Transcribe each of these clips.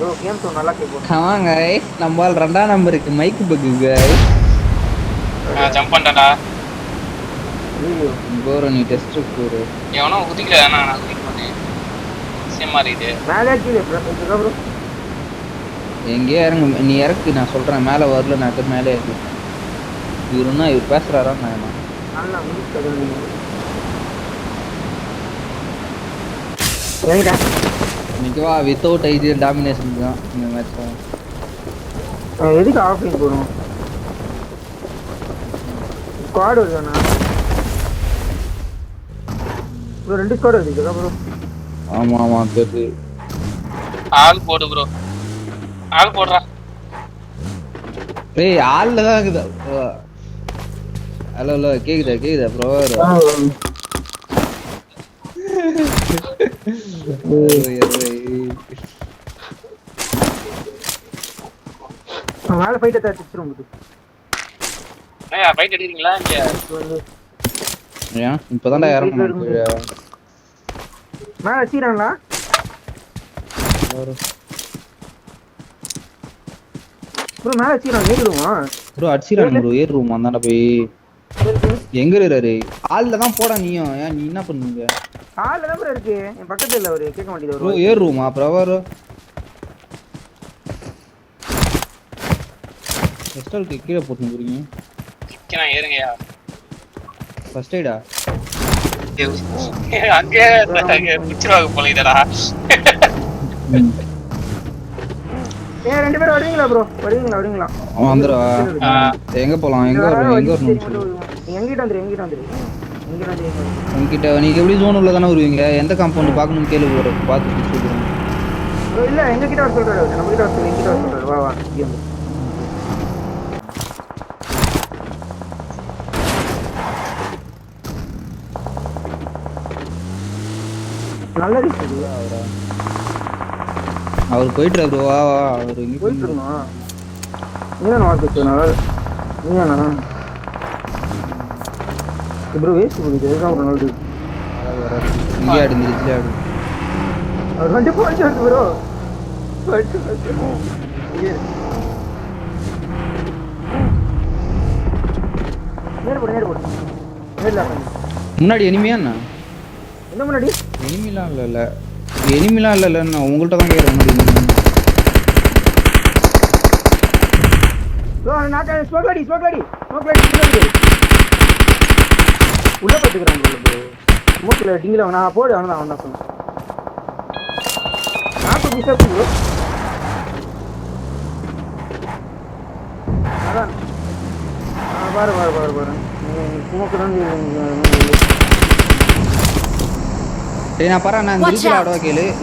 ஆமாங்க நம்மால் 2ஆம் நம்பருக்கு மைக் பக்குங்க ஜம்ப் பண்ணடா ப்ரோ நீ டெஸ்ட் ப்ரோ எவனோ குதிக்கல நான் குதிக்க மாட்டேன் சேம் மாறிடு மேலே கீழே ப்ரோ எங்கேயே இறங்கு நீ இறக்கு நான் சொல்றேன் மேலே வரல நான் மேலே இருக்கு இவருன்னா இவர் பேசுறாரா நான் இன்னைக்கு வா வித்தவுட் ஐடி டாமினேஷன் தான் இந்த மேட்ச் எதுக்கு ஆஃப்லைன் போறோம் ஸ்குவாட் வருதானா ப்ரோ 2 ஸ்குவாட் வருது ப்ரோ ஆமா ஆமா கேக்கு ஆள் போடு ப்ரோ ஆள் போடுறா ஏய் ஆள்ல தான் இருக்குதா ஹலோ ஹலோ கேக்குதா ப்ரோ மேல ஃபைட் அட்டாச் வச்சிரும் ப்ரோ ஏய் ஃபைட் எடுக்கிறீங்களா இங்க ஏன் இப்போதான்டா இறங்கணும் மேல வச்சிராங்களா ப்ரோ மேல வச்சிராங்க ஏறுமா ப்ரோ அடிச்சிராங்க ப்ரோ ஏறுமா அந்தாண்ட போய் எங்க இருக்காரு ஆள்ல தான் போடா நீயும் ஏன் நீ என்ன பண்ணுங்க ஆள்ல தான் ப்ரோ இருக்கு என் பக்கத்துல இல்ல அவரு கேட்க மாட்டேங்குது ப்ரோ ஏறுமா பிரவர் எஸ்டல்க்கு கீழே போட்டு போறீங்க கிக்கனா ஏறுங்கயா ஃபர்ஸ்ட் எய்டா அங்கே பிச்சிராக போல இதடா ஏ ரெண்டு பேரும் வருவீங்களா ப்ரோ வருவீங்களா வந்துருவா எங்க போலாம் எங்க வரணும் எங்கிட்ட வந்துரு உங்ககிட்ட நீங்க எப்படி ஜோன் உள்ள தானே வருவீங்க எந்த காம்பவுண்ட் பார்க்கணும்னு கேளு ப்ரோ பார்த்து சொல்றேன் ப்ரோ இல்ல எங்க கிட்ட வர சொல்றாரு நம்ம கிட்ட வர சொல்லு எங்கிட்ட வர சொல்றாரு வா வா இங்க வந்து நல்ல விஷயம் அவர் போயிட்டு ப்ரோ வா வா அவர் இங்க போயிட்டு இருக்கோம் நீதான் வாக்கு நீதானா ப்ரோ வேஸ்ட் பண்ணுது எதுதான் ஒரு நாள் இங்கே ஆடுந்துருச்சு ஆடு அவர் வந்து போயிட்டு வருது ப்ரோ நேர் போடு முன்னாடி எனிமியா என்ன என்ன முன்னாடி எனிமிலாம் இல்ல நான் உங்கள்கிட்ட தான் கேட்குறேன் ப்ரோ நான் ஸ்மோக்லடி உள்ள போட்டுக்கிறான் ப்ரோ ஸ்மோக்ல டிங்கில நான் போடு அவன் தான் சொன்னேன் நான் மிஸ் ஆச்சு ப்ரோ அதான் பாரு ஸ்மோக் தான் சரி நான் பாறேன் நான்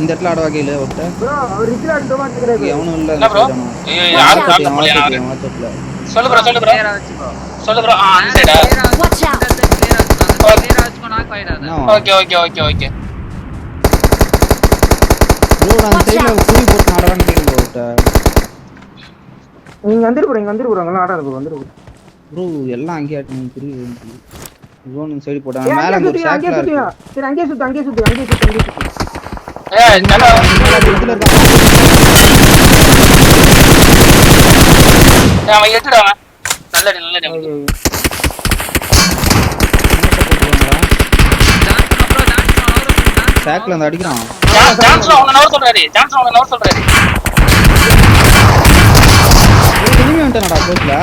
இந்த இடத்துல ஆடவா கேளு ஒருத்த ப்ரோ அவர் ரிச்சில ஆடுற மாதிரி இருக்கறாரு எவனும் இல்ல ப்ரோ யார் கால் பண்ணல வாட்ஸ்அப்ல சொல்லு ப்ரோ அந்த சைடா Watch out! ஓகே ப்ரோ நான் சைடுல கூடி போட்டு ஆடவான்னு கேளுங்க ஒருத்த நீங்க வந்துரு ப்ரோ அங்க ஆடாத ப்ரோ வந்துரு ப்ரோ எல்லாம் அங்கேயே ஆட்டணும் புரியுது ஜோன் சைடு போட்டாங்க மேல அங்க ஒரு சாக்ல இருக்கு சரி அங்கேயே சுத்து ஏய் நல்லா இதுல இருக்கா அவன் எட்டுடா நல்ல சாக்ல அந்த அடிக்கிறான் ஜான்சன் அவன நவர் சொல்றாரு எனிமி வந்துட்டானடா போஸ்ட்ல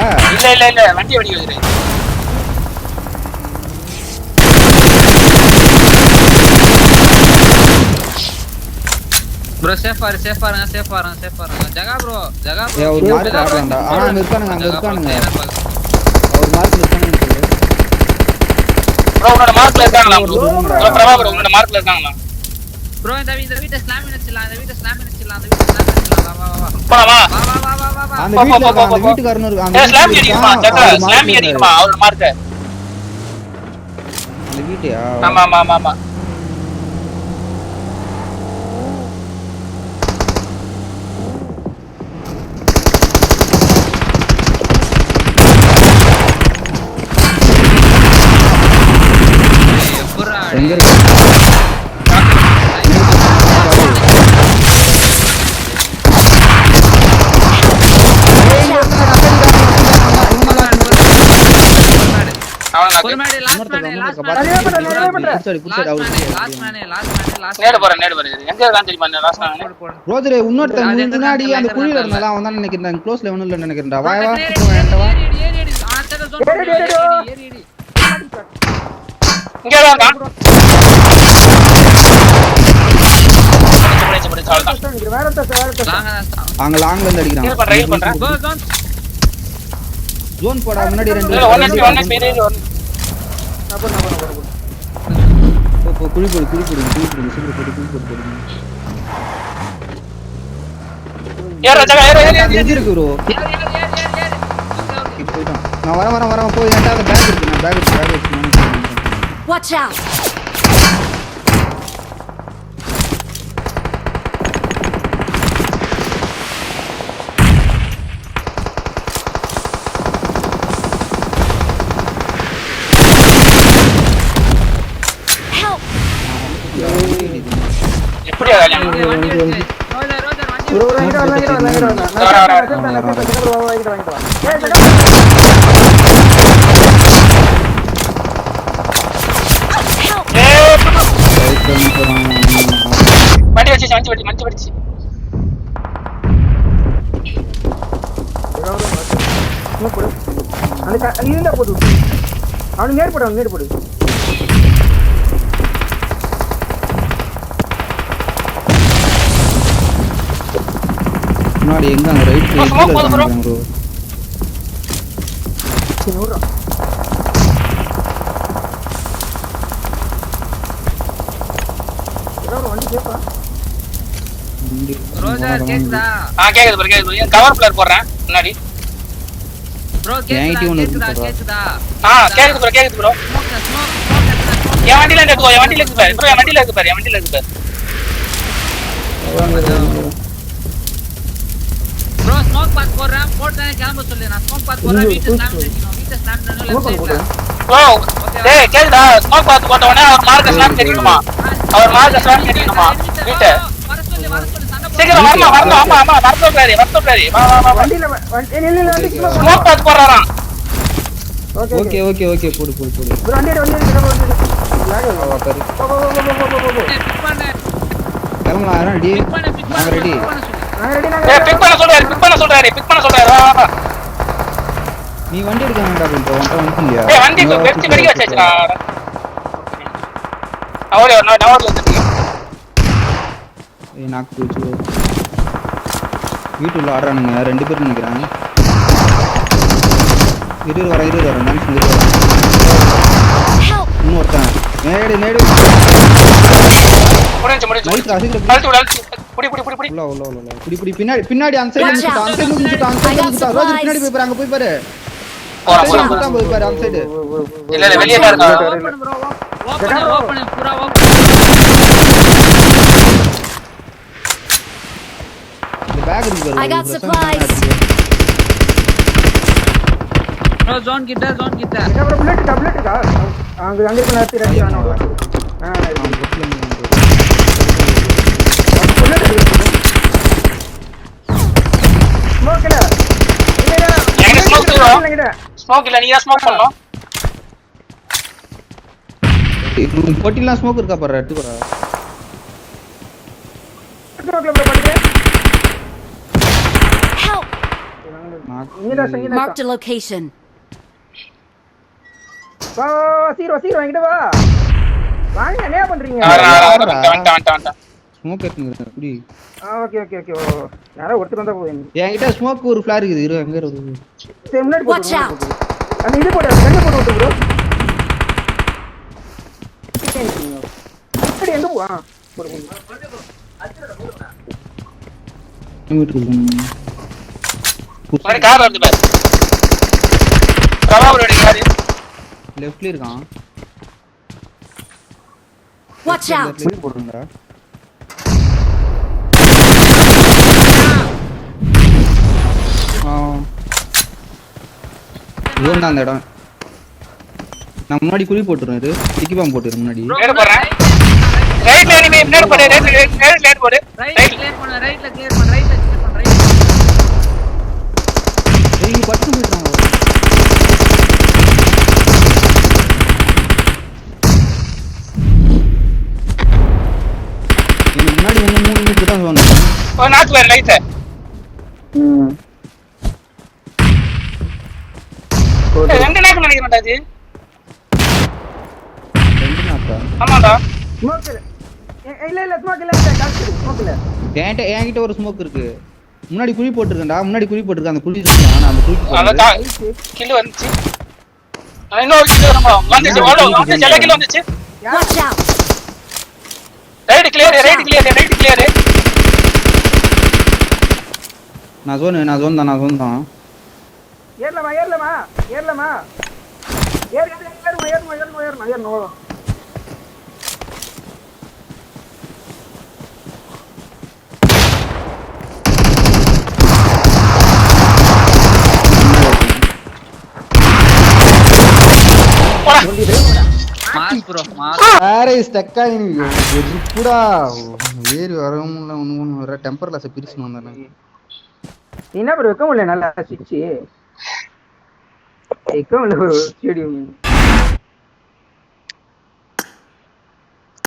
இல்ல வண்டி வெடி வைக்கிறேன் bro safe பாருங்க ஜகா ப்ரோ ஏ ஒரு மார்க் ஆடுறான்டா அங்க இருக்கானுங்க ஒரு மார்க்ல இருக்கானுங்க சொல்லு ப்ரோ உன்னோட மார்க்ல இருக்காங்களா ப்ரோ பிரபா ப்ரோ உன்னோட மார்க்ல இருக்காங்களா ப்ரோ இந்த வீட்டை ஸ்லாம் பண்ணிடலாம் போலாமா வா அந்த வீட்டுக்காரனு இருக்கு அந்த ஸ்லாமி அடிக்குமா ஜகா ஸ்லாமி அடிக்குமா அவரோட மார்க்க அந்த வீட்டையா ஆமா எங்க இருக்கு ஒரு மேடி லாஸ்ட் மேனே நேடு போறேன் எங்க இருக்கான்னு தெரியுமா லாஸ்ட் மேனே ரோஜரே இன்னொருத்தன் முன்னாடி அந்த குழியில இருந்தால அவன் தான் நினைக்கிறேன் க்ளோஸ்ல ஒண்ணும் இல்ல நினைக்கிறேன்டா வா வா வா இங்க வாங்க அங்க லாங்ல இருந்து அடிக்கிறான் ஜோன் போடா முன்னாடி ரெண்டு குழி போடு சீக்கிரம் போடு இருக்கு ப்ரோ போய்ட்டான் நான் வரேன் போய் என்கிட்ட அந்த பேக் இருக்கு நான் பேக் இருக்கு Watch out! Help! எப்படியா வண்டி வச்சு மஞ்சு படிச்சு அவனு நேர் போடு முன்னாடி எங்க அங்க ரைட் சைடுல இருக்காங்க ப்ரோ நூறா வண்டி கேப்பா ரோஜர் கேக்குதா கேக்குது ப்ரோ கவர் பிளேயர் போடுறேன் முன்னாடி ப்ரோ கேக்குதா கேக்குது ப்ரோ என் வண்டில இருக்கு பாரு என் வண்டில இருக்கு பாரு ப்ரோ ஸ்மோக் பாத் போறேன் போட்டனே கிளம்ப சொல்லு நான் ஸ்மோக் பாத் போறேன் வீட்டு ஸ்னாப் லெஃப்ட் சைடுல ப்ரோ டேய் கேக்குதா ஸ்மோக் பாத் போட்ட உடனே அவர் மார்க்க ஸ்னாப் தெரியுமா வீட்டு வர சொல்லு சண்டை சீக்கிரம் வரணும் ஆமா வரணும் வா வண்டில வண்டி ஸ்மோக் பாத் போறாராம் ஓகே போடு வண்டி பிக் பண்ணு கிளம்பலாம் ரெடி நாங்க ரெடி பிக் பண்ண சொல்றாரு வா நீ வண்டி எடுக்க வேண்டாம் ப்ரோ உன்கிட்ட வந்து இல்லையா வண்டி வெச்சு கடிக்க வச்சாச்சுடா அவரே நான் டவர்ல வந்துட்டேன் நாக்கு போச்சு வீட்டுல ஆடுறானுங்க ரெண்டு பேரும் நினைக்கிறேன் இரு வரேன் டான்ஸ் இன்னொருத்தன் நேடு முடிஞ்சு நைட் அசிக்கிற புடி பின்னாடி அந்த சைடு முடிச்சிட்டான் ரோஜர் பின்னாடி போய் பாரு அங்க போய் பாரு போய் பாரு அந்த சைடு இல்ல வெளிய தான் இருக்கான் ஓபன் பூரா இந்த பேக் இருக்கு பாரு I got supplies. ப்ரோ ஜோன் கிட்ட ப்ரோ புல்லட் அங்க இருக்க நேரத்துல ரெடி ஆனோம் ஸ்மோக் இல்ல நீங்க ஸ்மோக் பண்ணனும் பொட்டிலாம் ஸ்மோக் இருக்கா பாரு எடுத்து போறா Help! Marked a location. வா சீரோ எங்கடா வா வாங்க என்ன பண்றீங்க வந்துட்டான் ஸ்மோக் எடுத்துங்க குடி ஓகே யாரோ ஒருத்தர் வந்தா போய் என்கிட்ட ஸ்மோக் ஒரு ஃபிளார் இருக்குது இரு அங்க இருக்கு சரி முன்னாடி Watch out! அந்த இது போடு கண்ணு போடு விட்டு ப்ரோ எங்க போ போடு ஒரு கார் வருது பாரு பிரபாகரோட கார் லெஃப்ட்ல இருக்கான் Watch out! போடுறா இதுதான் அந்த இடம் நான் முன்னாடி குழி போட்டுறேன் இது டிக்கி பாம்பு போட்டுறேன் முன்னாடி நேரா போறேன் ரைட்ல நீ நேரா போடு ரைட்ல போடு ரைட்ல கிளியர் பண்ணு ரைட்ல கிளியர் பண்ணு ரைட் ஏய் பட்டு போயிட்டாங்க ஒரு நாக்கு வேற லைட் ரெண்டு நாக்கு நினைக்கிறேன்டா அது. ரெண்டு நாக்கா? ஆமாடா ஸ்மோக் இல்ல ஸ்மோக் இல்ல டாக்டர் ஸ்மோக் இல்ல. என்கிட்ட ஒரு ஸ்மோக் இருக்கு. முன்னாடி குழி போட்டுருக்கேன்டா, முன்னாடி குழி போட்டுருக்கேன். அந்த குழி நான் அந்த குழிக்கு அதான் கில் வந்துச்சு. இன்னொரு கில் வந்துச்சு. வந்துச்சு எல்லா கில் வந்துச்சு. Watch out! Right clear. நான் ஜோன் தான். ஏறலமா ஏறுமா மாஸ் ப்ரோ மாஸ். வேற ஸ்டக் ஆகி வெறுப்புடா. வேறு வரவும் இல்லை, ஒன்று வர டெம்பர்லெஸ் பிரிச்சுன்னு வந்தானே. என்ன ப்ரோ வைக்க முடியல நல்லா சிச்சு வைக்க முடியல ப்ரோ ஸ்டேடியம்